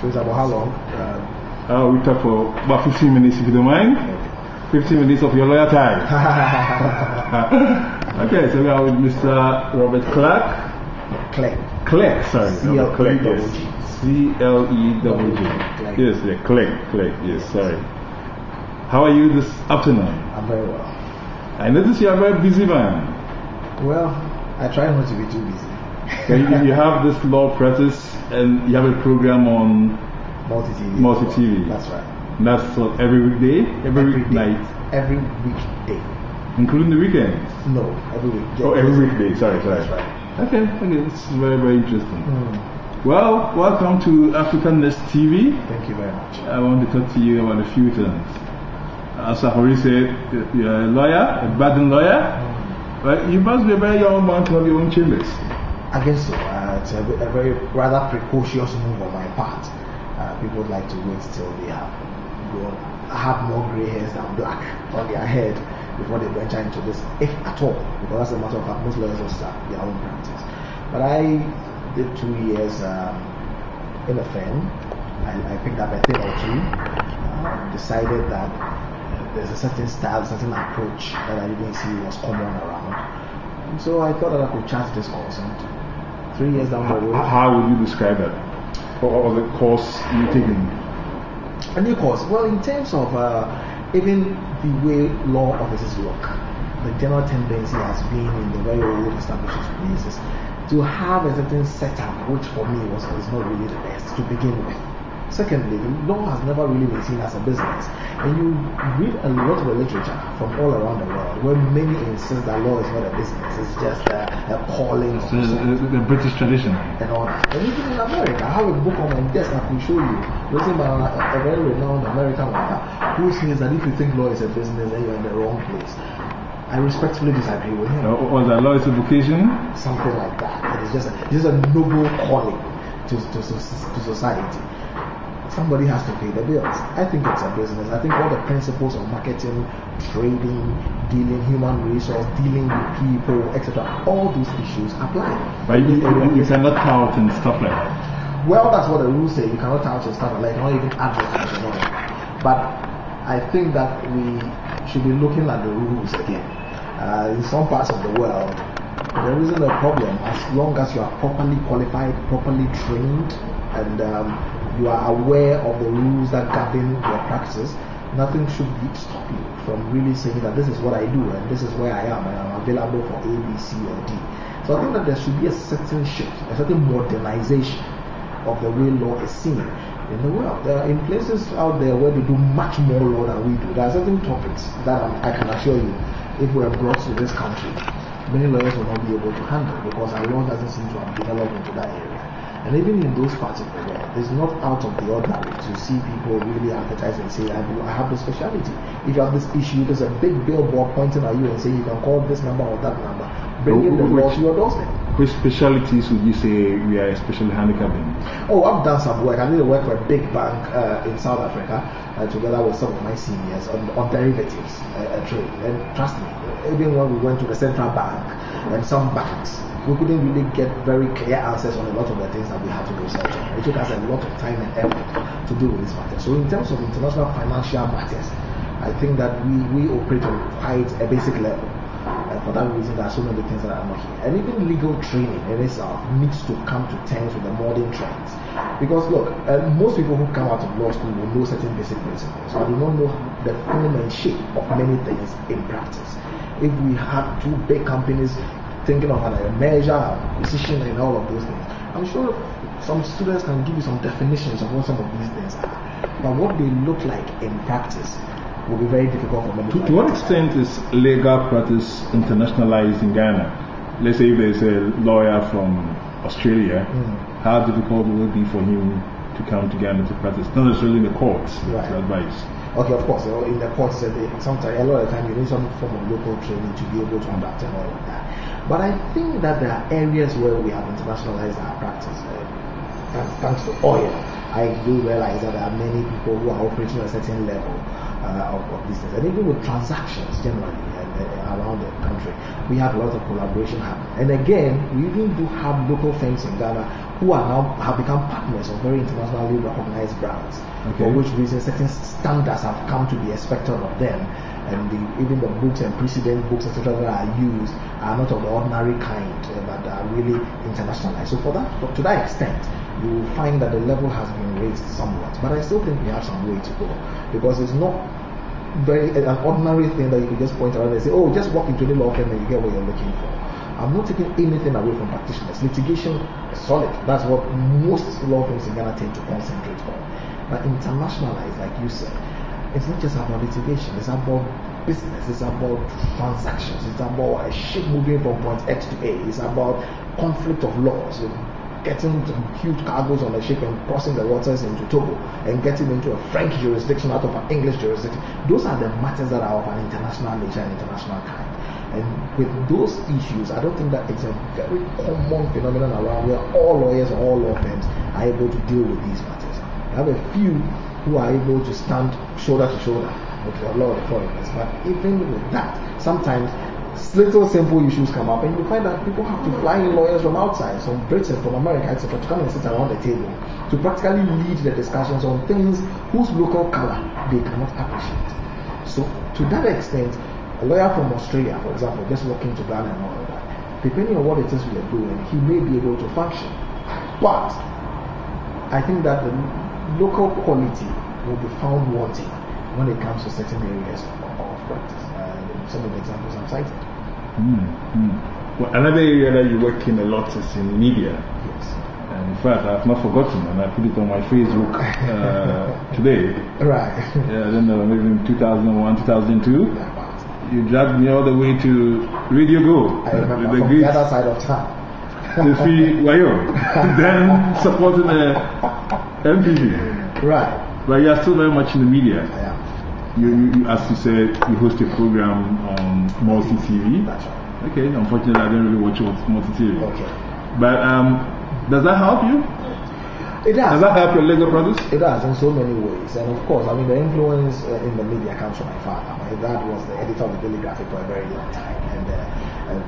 So it's about how long? We talk for about 15 minutes if you don't mind. 15 minutes of your lawyer time. Okay, so we are with Mr. Robert Clark. Clegg, sorry. Clegg, yes. C-L-E-G-G. Yes, yeah, Clegg, yes, sorry. How are you this afternoon? I'm very well. I notice you are a very busy man. Well, I try not to be too busy. So you have this law practice and you have a program on Multi TV. That's right. And that's every weekday? Every weeknight? Every weekday. Including the weekends? No, every weekday. Oh, every weekday, sorry. That's right. Okay, this is very, very interesting. Well, welcome to African Nest TV. Thank you very much. I want to talk to you about a few things. As Sahori said, you're a lawyer, a budding lawyer, but you must be a very young man to have your own chambers. I guess so. It's a very rather precocious move on my part. People would like to wait till they have more grey hairs than black on their head before they venture into this, if at all, because that's a matter of fact, most lawyers will start their own practice. But I did 2 years in a firm. I picked up a thing or two, decided that there's a certain style, certain approach that I didn't see was common around. And so I thought that I could charge this course, and 3 years down the road. How would you describe that? What was the course you taking? A new course. Well, in terms of even the way law offices work, the general tendency has been in the very old established places to have a certain setup, which for me is not really the best to begin with. Secondly, the law has never really been seen as a business. And you read a lot of the literature from all around the world where many insist that law is not a business, it's just a calling. So the British tradition. And all that. And even in America, I have a book on my desk I can show you, written by a very renowned American author, who says that if you think law is a business, then you're in the wrong place. I respectfully disagree with him. Was that law is a vocation? Something like that. It is just a noble calling to society. Somebody has to pay the bills. I think it's a business. I think all the principles of marketing, trading, dealing, human resource, dealing with people, etc., all those issues apply. But you cannot tout and stuff like that. Well, that's what the rules say. You cannot tout and stuff like that. You cannot even advertise and all that. But I think that we should be looking at the rules again. In some parts of the world, there isn't a problem as long as you are properly qualified, properly trained, and you are aware of the rules that govern your practice. Nothing should stop you from really saying that this is what I do and this is where I am and I'm available for A, B, C, or D. So I think that there should be a certain shift, a certain modernization of the way law is seen in the world. There are in places out there where they do much more law than we do. There are certain topics that I can assure you, if we are brought to this country, many lawyers will not be able to handle because our law doesn't seem to have developed into that area. And even in those parts of the world, it's not out of the ordinary to see people really advertise and say, I have the specialty. If you have this issue, there's a big billboard pointing at you and saying you can call this number or that number. Bringing the law to your doorstep. Which specialties would you say we are especially handicapped in? Oh, I've done some work. I did work for a big bank in South Africa together with some of my seniors on derivatives trade. And trust me, even when we went to the central bank and some banks, we couldn't really get very clear answers on a lot of the things that we had to research on. It took us a lot of time and effort to do with this matter. So in terms of international financial matters, I think that we operate on quite a basic level. And for that reason, there are so many things that are not here. And even legal training in itself needs to come to terms with the modern trends. Because look, most people who come out of law school will know certain basic principles, but do not know the form and shape of many things in practice. If we have two big companies thinking of a measure, precision, and all of those things, I'm sure some students can give you some definitions of what some of these things are. But what they look like in practice will be very difficult for many. To what extent is legal practice internationalized in Ghana? Let's say if there's a lawyer from Australia, how difficult will it be for him to come to Ghana to practice? Not necessarily in the courts, to advise. Okay, of course, in the courts, sometimes a lot of the time you need some form of local training to be able to adapt and all of that. But I think that there are areas where we have internationalized our practice. Thanks to oil, I do realize that there are many people who are operating at a certain level of business, and even with transactions generally, and around the country. We have a lot of collaboration happening. And again, we even do have local firms in Ghana who are now have become partners of very internationally recognized brands. For which reason certain standards have come to be expected of them. And even the books and precedent books, etc., that are used are not of the ordinary kind, but are really internationalized. So to that extent, you will find that the level has been raised somewhat. But I still think we have some way to go, because it's not very an ordinary thing that you can just point around and say, oh, just walk into the law firm and you get what you're looking for. I'm not taking anything away from practitioners. Litigation is solid. That's what most law firms in Ghana tend to concentrate on. But internationalized, like you said, it's not just about litigation. It's about business. It's about transactions. It's about a ship moving from point X to A. It's about conflict of laws. Getting huge cargoes on a ship and crossing the waters into Togo and getting into a French jurisdiction out of an English jurisdiction. Those are the matters that are of an international nature and international kind. And with those issues, I don't think that it's a very common phenomenon around where all lawyers or all law firms are able to deal with these matters. I have a few who are able to stand shoulder to shoulder with a lot of foreigners, but even with that, sometimes little simple issues come up, and you find that people have to fly in lawyers from outside, from Britain, from America, etc., to come and sit around the table to practically lead the discussions on things whose local color they cannot appreciate. So, to that extent, a lawyer from Australia, for example, just walking to Ghana and all of that, depending on what it is we are doing, he may be able to function. But I think that the local quality will be found wanting when it comes to certain areas of practice. Some of the examples I'm citing. Well, another area that you work in a lot is in media. Yes. And in fact, I've not forgotten, and I put it on my Facebook today. Right. I don't know, maybe in 2001, 2002. You dragged me all the way to Radio Go. I remember from the other side of town. To see Wayo, then supporting the MPP. Right. But you are still very much in the media. I am. You, as you said, you host a program on Multi TV. That's right. Okay, unfortunately, I don't really watch Multi TV. Okay. But does that help you? It does. Does that help your legal practice? It does in so many ways. And of course, I mean, the influence in the media comes from my father. My dad was the editor of the Daily Graphic for a very long time. And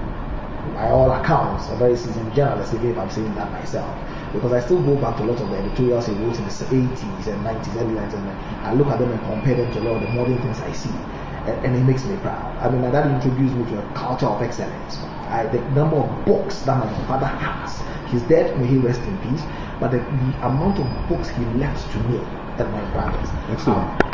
by all accounts, a very seasoned journalist, even if I'm saying that myself. Because I still go back to a lot of the editorials he wrote in the 80s and 90s, early 90s, and I look at them and compare them to a lot of the modern things I see. And it makes me proud. I mean, my dad introduced me to a culture of excellence. The number of books that my father has, he's dead, may he rest in peace, but the amount of books he left to me and my brothers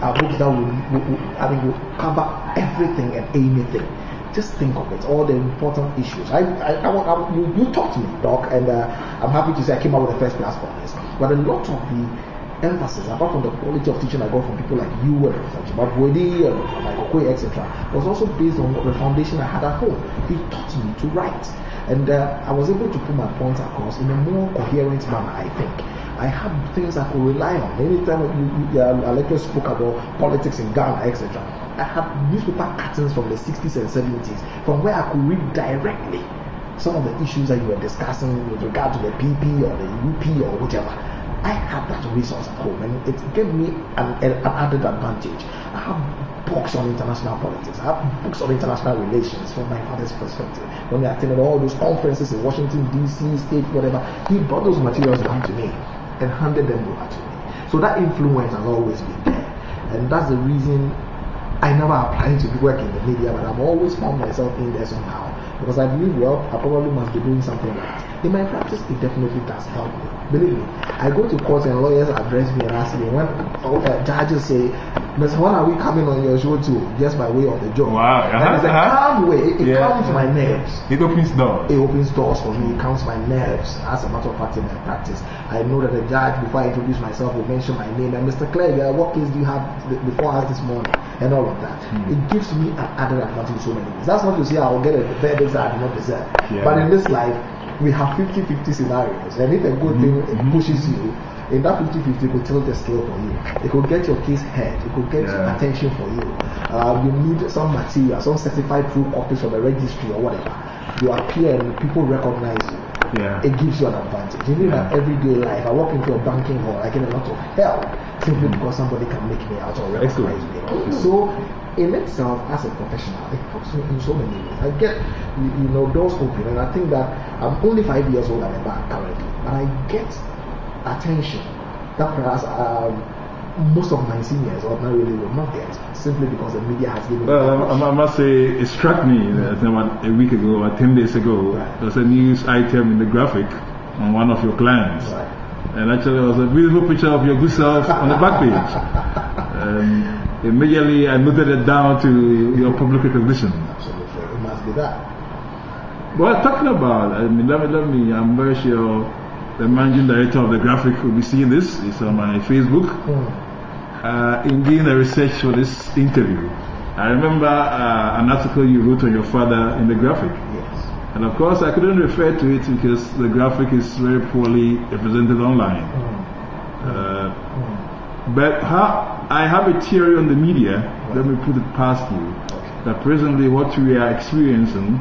are books that will cover everything and anything. Just think of it, all the important issues. You talked to me, Doc, and I'm happy to say I came out with the first class on this. But a lot of the emphasis, apart from the quality of teaching I got from people like you and Babwedi and Michael Kwe, etc., was also based on the foundation I had at home. He taught me to write. And I was able to put my points across in a more coherent manner, I think. I had things I could rely on. Anytime a lecturer spoke about politics in Ghana, etc., I had newspaper cuttings from the 60s and 70s from where I could read directly some of the issues that you were discussing with regard to the PP or the UP or whichever. I had that resource at home, and it gave me an added advantage. I have books on international politics. I have books on international relations from my father's perspective. When we attended all those conferences in Washington, D.C., state, whatever, he brought those materials down to me and handed them over to me. So that influence has always been there. And that's the reason I never applied to work in the media, but I've always found myself in there somehow. Because I believe, well, I probably must be doing something right. In my practice, it definitely does help me. Believe me, I go to court and lawyers address me and ask me, when judges say, Mr. When are we coming on your show too? Just by way of the job. Wow. And it's a calm way. It calms my nerves. It opens doors. It opens doors for me. It calms my nerves. As a matter of fact, in my practice, I know that the judge, before I introduce myself, will mention my name. And Mr. Clegg, what case do you have before us this morning? And all of that. It gives me an added advantage in so many ways. That's not to say I'll get a verdict that I do not deserve. But in this life, we have 50-50 scenarios. And if a good thing pushes you, in that 50-50, it could tilt the scale for you. It could get your case heard. It could get attention for you. You need some material, some certified true copies from the registry or whatever. You appear and people recognize you. It gives you an advantage. Even in my everyday life, I walk into a banking hall, I get a lot of help simply because somebody can make me out or recognize me. So in itself, as a professional, it helps me in so many ways. I get, doors open, and I think that I'm only 5 years older than that currently, but I get attention that perhaps most of my seniors ordinarily will not get, simply because the media has given. Well, I must say, it struck me that a week ago or 10 days ago, there was a news item in the graphic on one of your clients. Right. And actually, there was a beautiful picture of your good self on the back page. Immediately, I noted it down to your public recognition. Absolutely, it must be that. Well, talking about, let me, I'm very sure the managing director of the graphic will be seeing this. It's on my Facebook. In doing the research for this interview, I remember an article you wrote on your father in the graphic. Yes. And of course, I couldn't refer to it because the graphic is very poorly represented online. But I have a theory on the media, let me put it past you, that presently what we are experiencing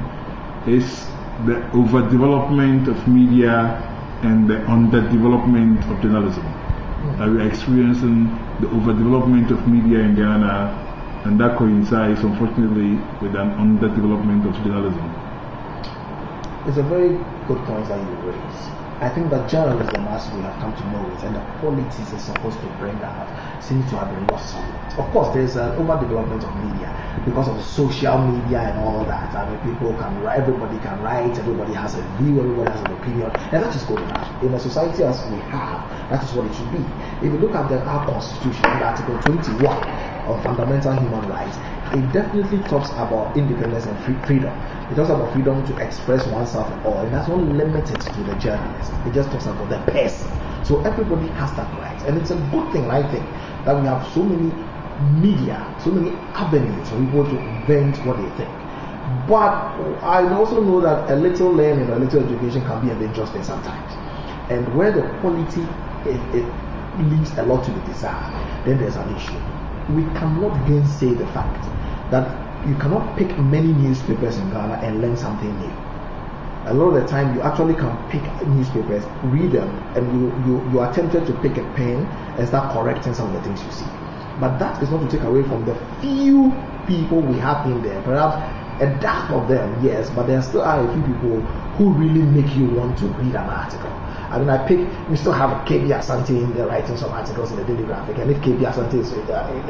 is the overdevelopment of media and the underdevelopment of journalism. We are experiencing the overdevelopment of media in Ghana, and that coincides, unfortunately, with an underdevelopment of journalism. It's a very good point that you raise. I think that journalism, as we have come to know it, and the qualities it's supposed to bring out, seems to have been lost somewhat. Of course, there's an overdevelopment of media because of social media and all that. I mean, people can write, everybody can write, everybody has a view, everybody has an opinion, and that is good enough. In a society as we have, that is what it should be. If you look at our Constitution, Article 21 of Fundamental Human Rights, it definitely talks about independence and freedom. It talks about freedom to express oneself and all, and that's not limited to the journalist. It just talks about the person. So everybody has that right, and it's a good thing, I think, that we have so many media, so many avenues for people to vent what they think. But I also know that a little learning, a little education can be a dangerous thing sometimes, and where the quality it leaves a lot to be desired, then there's an issue. We cannot gainsay the fact that you cannot pick many newspapers in Ghana and learn something new. A lot of the time, you actually can pick newspapers, read them, and you are tempted to pick a pen and start correcting some of the things you see. But that is not to take away from the few people we have in there. Perhaps a dearth of them, yes, but there still are a few people who really make you want to read an article. I mean, we still have KB Asante in there writing some articles in the Daily Graphic, and if KB Asante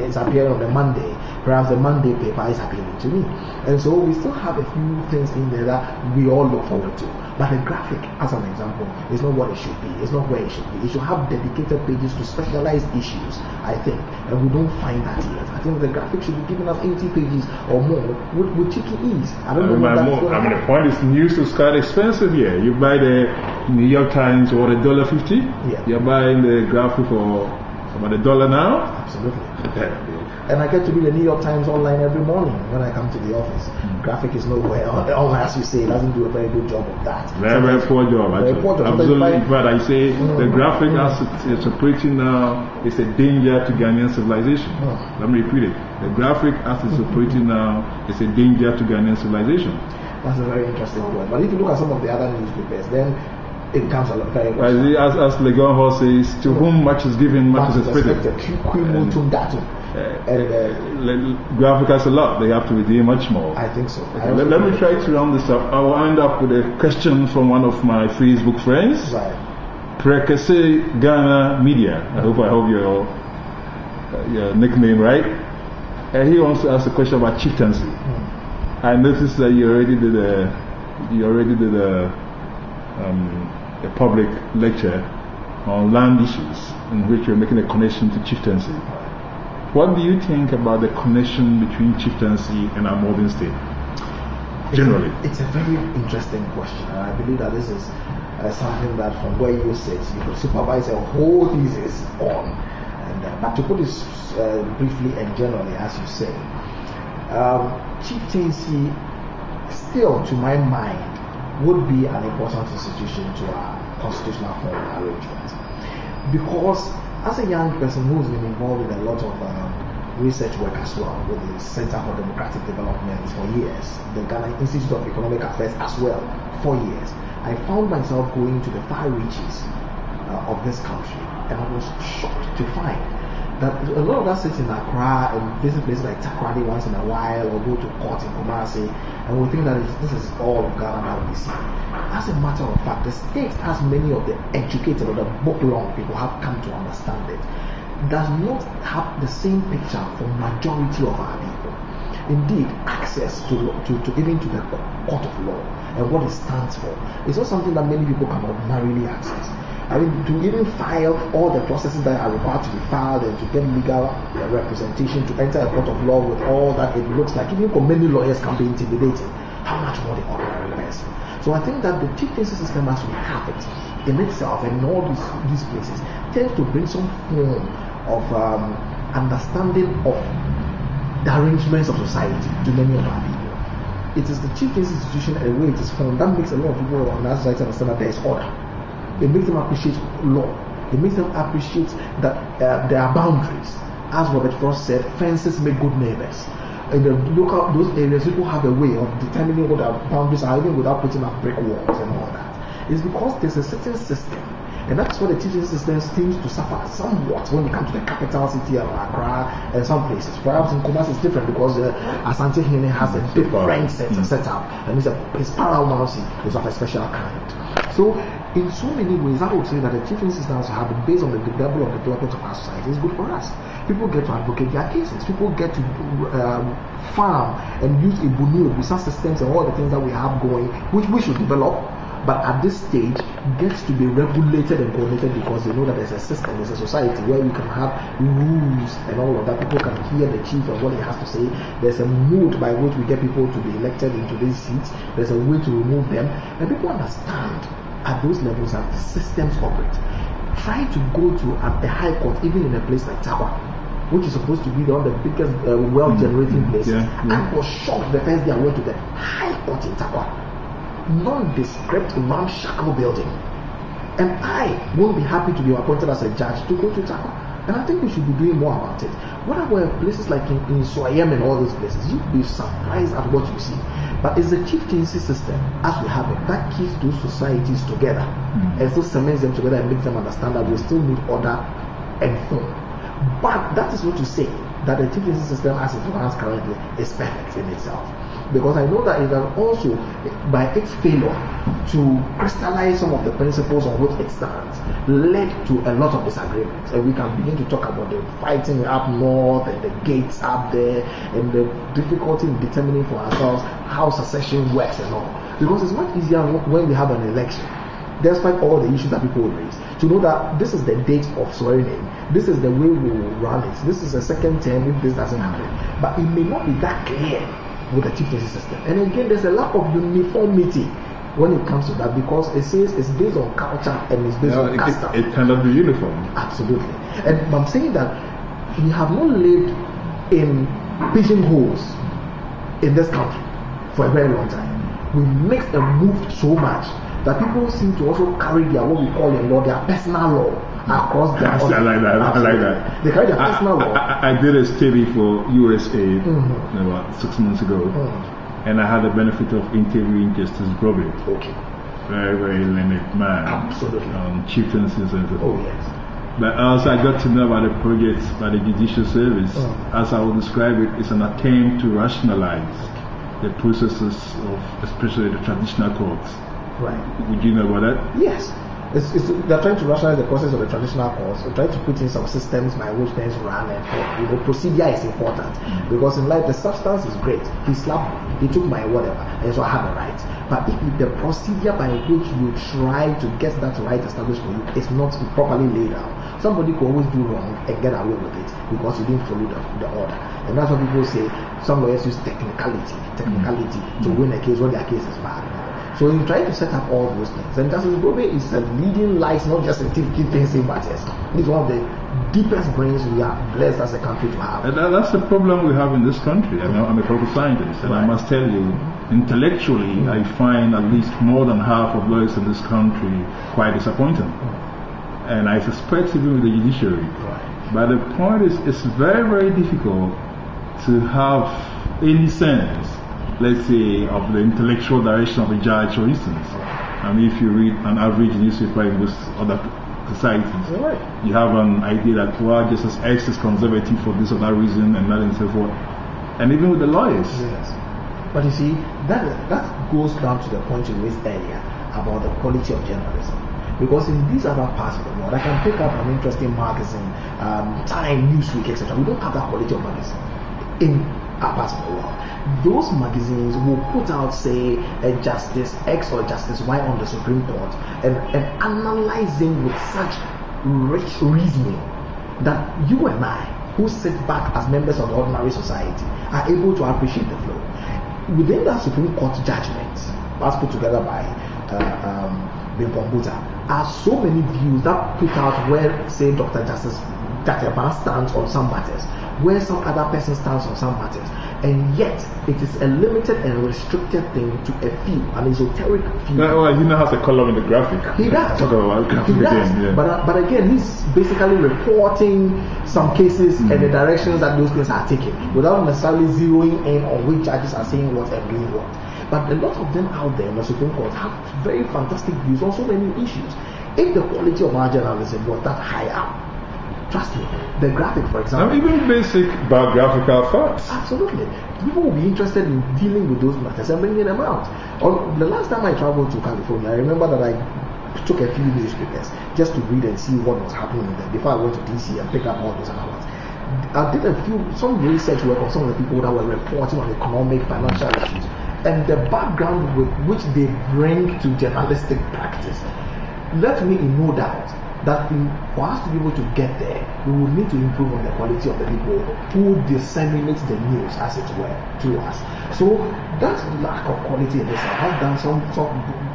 is appearing on the Monday, perhaps the Monday paper is appealing to me. And so we still have a few things in there that we all look forward to. But the graphic, as an example, is not what it should be. It's not where it should be. It should have dedicated pages to specialized issues, I think. And we don't find that yet. I think the graphic should be giving us 80 pages or more with cheeky ease. I don't know what that's going to happen. The point is, news is quite expensive here. You buy the New York Times for $1.50. Yeah. You're buying the graphic for about $1 now. Absolutely. And I get to read the New York Times online every morning when I come to the office. Graphic is nowhere, as you say, it doesn't do a very good job of that. Very poor job, actually. Very poor job. Absolutely. In fact, I say the graphic as it's operating now is a danger to Ghanaian civilization. Let me repeat it. The graphic as it's operating now is a danger to Ghanaian civilization. That's a very interesting point. But if you look at some of the other newspapers, then it comes a lot very much. As Legon Hall says, to whom much is given, much is expected. Graphic has a lot, they have to redeem much more. I think so. Let me try to round this up. I will end up with a question from one of my Facebook friends. Right. Prekese Ghana Media. I hope your nickname right. He wants to ask a question about chieftaincy. I noticed that you already did a public lecture on land issues in which you're making a connection to chieftaincy. What do you think about the connection between chieftaincy and our modern state? Generally, it's a very interesting question, and I believe that this is something that from where you sit, you could supervise a whole thesis on. And but to put this briefly and generally, as you say, chieftaincy still, to my mind, would be an important institution to our constitutional form arrangement, because as a young person who's been involved in a lot of research work as well with the Center for Democratic Development for years, the Ghana Institute of Economic Affairs as well for years, I found myself going to the far reaches of this country, and I was shocked to find that a lot of us sit in Accra and visit places like Takoradi once in a while, or go to court in Kumasi, and we think that this is all of Ghana that we see. As a matter of fact, the state, as many of the educated or the book-learned people have come to understand it, does not have the same picture for majority of our people. Indeed, access to even to the court of law and what it stands for is not something that many people can ordinarily access. I mean, to even file all the processes that are required to be filed and to get legal representation, to enter a court of law with all that it looks like, even for many lawyers can be intimidating. How much more the ordinary person? So I think that the chieftaincy system, as we have it in itself and in all these places, tends to bring some form of understanding of the arrangements of society to many of our people. It is the chieftaincy institution and the way it is formed that makes a lot of people on that society understand that there is order. It makes them appreciate law. It makes them appreciate that there are boundaries. As Robert Frost said, fences make good neighbors. In the those areas, people have a way of determining what our boundaries are, even without putting up brick walls and all that. It's because there's a certain system, and that's why the teaching system seems to suffer somewhat when you come to the capital city of Accra and some places. Perhaps in Kumasi it's different because Asante Hene has a different setup, and his paramountcy is of a special kind. So, in so many ways, I would say that the teaching systems have been based on the level of development of our society. It's good for us. People get to advocate their cases. People get to farm and use Ibunu, research systems, and all the things that we have going, which we should develop. But at this stage, gets to be regulated and coordinated because they know that there's a system, there's a society where we can have rules and all of that. People can hear the chief and what he has to say. There's a mode by which we get people to be elected into these seats. There's a way to remove them. And people understand at those levels that the systems operate. Try to go to the high court, even in a place like Takwa, which is supposed to be one of the biggest wealth-generating places. I was shocked the first day I went to the high court in Takwa. Nondescript Imam Shakal building, and I won't be happy to be appointed as a judge to go to Takwa. And I think we should be doing more about it. What about places like in Swayam and all those places? You'd be surprised at what you see. But it's the chieftaincy system, as we have it, that keeps those societies together and still cements them together and makes them understand that we still need order and form. But that is not to say that the chieftaincy system, as it runs currently, is perfect in itself. Because I know that it has also, by its failure to crystallize some of the principles on which it stands, led to a lot of disagreements. And we can begin to talk about the fighting up north and the gates up there and the difficulty in determining for ourselves how secession works and all. Because it's much easier when we have an election, despite all the issues that people will raise, to know that this is the date of swearing in, this is the way we will run it, this is a second term if this doesn't happen. But it may not be that clear with the chieftaincy system. And again, there's a lack of uniformity when it comes to that, because it says it's based on culture and it's based on custom. It cannot be uniform. Absolutely. And I'm saying that we have not lived in pigeonholes in this country for a very long time. We mixed and moved so much that people seem to also carry their, what we call in law, their personal law across the I like that. I like that. They carry their personal law. I did a study for USA about 6 months ago, and I had the benefit of interviewing Justice Brobby. Okay. Very, very learned man. Absolutely. Chieftaincies and so Oh, yes. But also I got to know about the projects by the Judicial Service. As I would describe it, it's an attempt to rationalize the processes of especially the traditional courts. Right. Would you know about that? Yes. They're trying to rationalize the process of the traditional courts. They're trying to put in some systems by which things run, and procedure is important. Because in life, the substance is great. He slapped me, he took my whatever, and so I have a right. But if the procedure by which you try to get that right established for you is not properly laid out, somebody could always do wrong and get away with it because you didn't follow the order. And that's what people say. Some lawyers use technicality to win a case when their case is bad. So you try to set up all those things. And Justice Brobby is a leading light, not just in chieftaincy matters. He's one of the deepest brains we are blessed as a country to have. And that's the problem we have in this country. I'm a political scientist, and I must tell you, intellectually, I find at least more than half of lawyers in this country quite disappointing. And I suspect even with the judiciary. But the point is, it's very, very difficult to have any sense, let's say, of the intellectual direction of a judge, for instance. I mean, if you read an average newspaper in most other societies. Right. You have an idea that, well, Justice X is conservative for this or that reason, and that and so forth. And even with the lawyers. Yes. But you see, that goes down to the point you raised earlier about the quality of journalism. Because in these other parts of the world, I can pick up an interesting magazine, Time, Newsweek, etc. We don't have that quality of magazine in our parts of the world. Those magazines will put out, say, a Justice X or Justice Y on the Supreme Court and analyzing with such rich reasoning that you and I, who sit back as members of the ordinary society, are able to appreciate the flow. Within that Supreme Court judgment, as put together by Bimpombota, are so many views that put out where, say, Dr. Justice Jateba stands on some matters, where some other person stands on some matters, and yet it is a limited and restricted thing to a few, an esoteric few. Well, he now has a column in the graphic. He does. Talk about graphic He does. again, yeah. But again, he's basically reporting some cases and the directions that those cases are taking, without necessarily zeroing in on which judges are saying what and doing what. But a lot of them out there in the Supreme Court have very fantastic views on so many issues. If the quality of our journalism was that high up, trust me, the graphic, for example. Even basic biographical facts. Absolutely. People will be interested in dealing with those matters and bringing them out. The last time I traveled to California, I remember that I took a few newspapers just to read and see what was happening there before I went to DC and picked up all those awards. I did some research work on some of the people that were reporting on economic, financial issues, and the background with which they bring to journalistic practice left me in no doubt that for us to be able to get there, we will need to improve on the quality of the people who disseminate the news, as it were, to us. So that lack of quality in this has done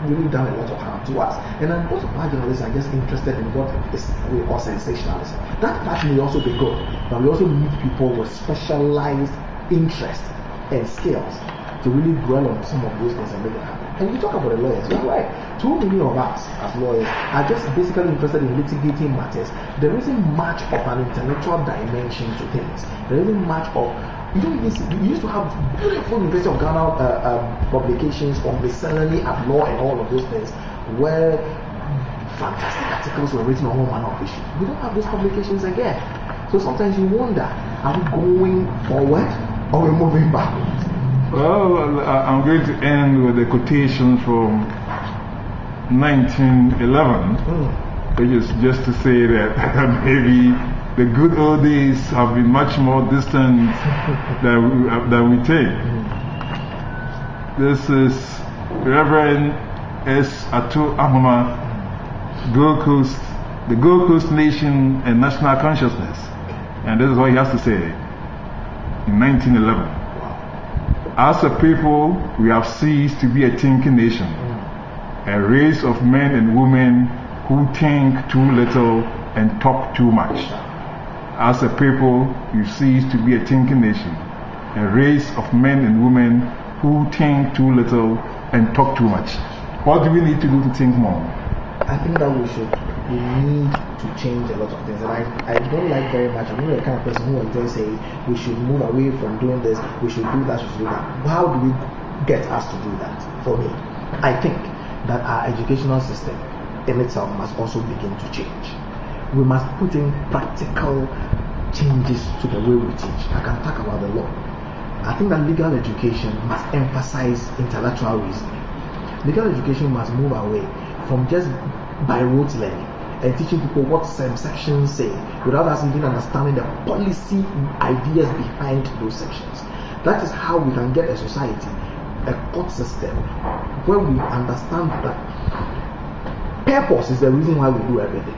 really done a lot of harm to us. And then most of our journalists are just interested in what is we call sensationalism. That part may also be good, but we also need people with specialized interest and skills to really dwell on some of those things and make it happen. And you talk about the lawyers, you're right. Too many of us as lawyers are just basically interested in litigating matters. There isn't much of an intellectual dimension to things. There isn't much of, you don't even see, we used to have beautiful University of Ghana publications on miscellany at law and all of those things, where fantastic articles were written on all manner of issues. We don't have those publications again. So sometimes you wonder, are we going forward or are we moving backwards? Well, I'm going to end with a quotation from 1911, which is just to say that maybe the good old days have been much more distant than we think. This is Reverend S. Ato Ahoma, the Gold Coast Nation and National Consciousness. And this is what he has to say in 1911. As a people, we have ceased to be a thinking nation, a race of men and women who think too little and talk too much. As a people, we cease to be a thinking nation, a race of men and women who think too little and talk too much. What do we need to do to think more? I think that we need to change a lot of things, and I don't like very much. I'm not the kind of person who will just say we should move away from doing this, we should do that, we should do that. How do we get us to do that? For me, I think that our educational system in itself must also begin to change. We must put in practical changes to the way we teach. I can talk about the law. I think that legal education must emphasize intellectual reasoning. Legal education must move away from just by rote learning and teaching people what some sections say without us even understanding the policy ideas behind those sections. That is how we can get a society, a court system, where we understand that purpose is the reason why we do everything.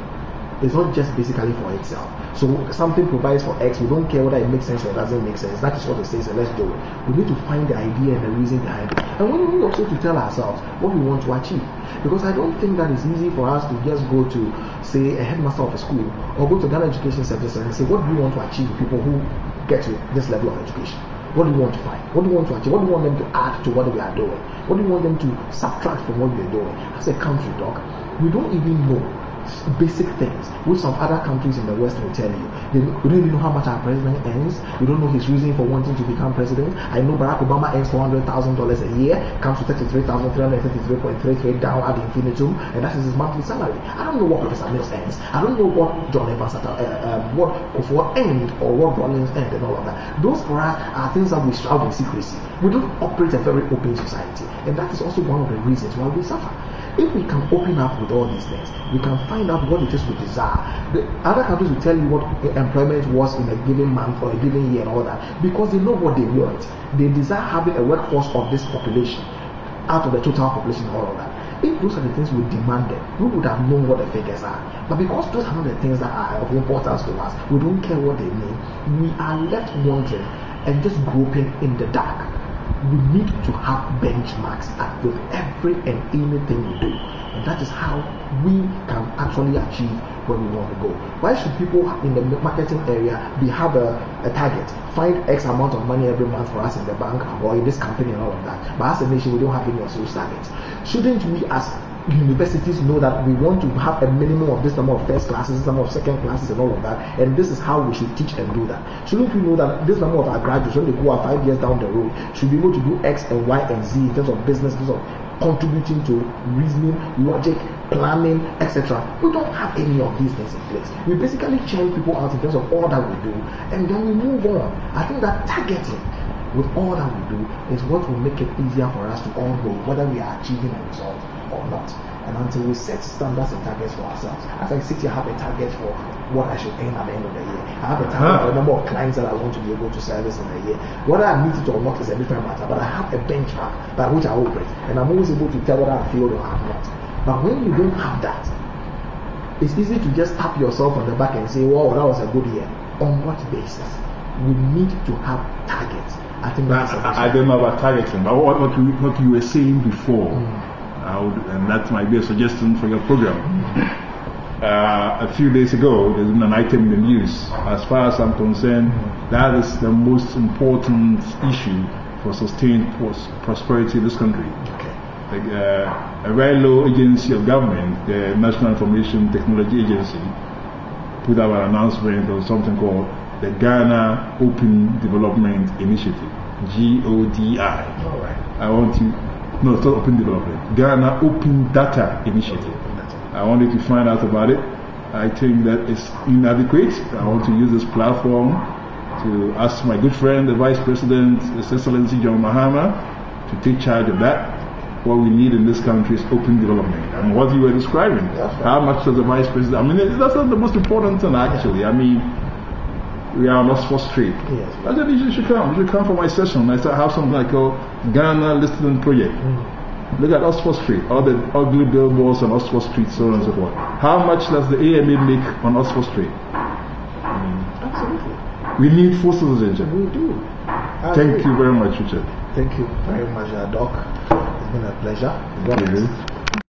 It's not just basically for itself. So something provides for X, we don't care whether it makes sense or it doesn't make sense. That is what it says, and let's do it. We need to find the idea and the reason behind it. And we need also to tell ourselves what we want to achieve. Because I don't think that it's easy for us to just go to, say, a headmaster of a school or go to Ghana Education Service and say, what do you want to achieve with people who get to this level of education? What do you want to find? What do you want to achieve? What do you want them to add to what we are doing? What do you want them to subtract from what we are doing? As a country, dog, we don't even know basic things, which some other countries in the West will tell you. We don't even know how much our president earns. We don't know his reason for wanting to become president. I know Barack Obama earns $400,000 a year, comes to $33,333.33 down ad infinitum, and that is his monthly salary. I don't know what Professor Mills earns. I don't know what John Evans, what Kufuor earned, or what Rawlings earned, and all of that. Those for us are things that we shroud in secrecy. We don't operate a very open society, and that is also one of the reasons why we suffer. If we can open up with all these things, we can find out what it is we desire. The other countries will tell you what employment was in a given month or a given year and all that, because they know what they want. They desire having a workforce of this population out of the total population and all of that. If those are the things we demanded, we would have known what the figures are. But because those are not the things that are of importance to us, we don't care what they mean. We are left wondering and just groping in the dark. We need to have benchmarks with every and anything we do, and that is how we can actually achieve where we want to go. Why should people in the marketing area have a target, find X amount of money every month for us in the bank or in this company and all of that? But as a nation, we don't have any of those targets. Shouldn't we, as universities, know that we want to have a minimum of this number of first classes, this number of second classes and all of that, and this is how we should teach and do that? Shouldn't we know that this number of our graduates, when they go out 5 years down the road, should be able to do X and Y and Z in terms of business, in terms of contributing to reasoning, logic, planning, etc. We don't have any of these things in place. We basically churn people out in terms of all that we do, and then we move on. I think that targeting with all that we do is what will make it easier for us to all know whether we are achieving a result or not. And until we set standards and targets for ourselves, as I sit here, I have a target for what I should earn at the end of the year. I have a target for the number of clients that I want to be able to service in a year. Whether I meet it or not is a different matter, but I have a benchmark by which I operate, and I'm always able to tell whether I failed or I have not. But when you don't have that, it's easy to just tap yourself on the back and say, "Wow, that was a good year." On what basis? We need to have targets. I think that's I don't know about targeting, but what you were saying before, and that might be a suggestion for your program. A few days ago, there's been an item in the news. As far as I'm concerned, that is the most important issue for sustained prosperity in this country. A very low agency of government, the National Information Technology Agency, put out an announcement of something called the Ghana Open Development Initiative, GODI. I want to, no, it's not Open Development, Ghana Open Data Initiative. I wanted to find out about it. I think that it's inadequate. I want to use this platform to ask my good friend, the Vice President, His Excellency John Mahama, to take charge of that. What we need in this country is open development. And what you were describing, how much does the Vice President, I mean, that's not the most important thing actually. I mean, we are on Oxford Street. I said, you should come. You should come for my session. I said, I have something like a Ghana Listening Project. Look at Oxford Street, all the ugly billboards on Oxford Street, so on and so forth. How much does the AMA make on Oxford Street? Absolutely. We need full citizenship. We do. Thank you very much, Richard. Thank you very much, Doc. It's been a pleasure.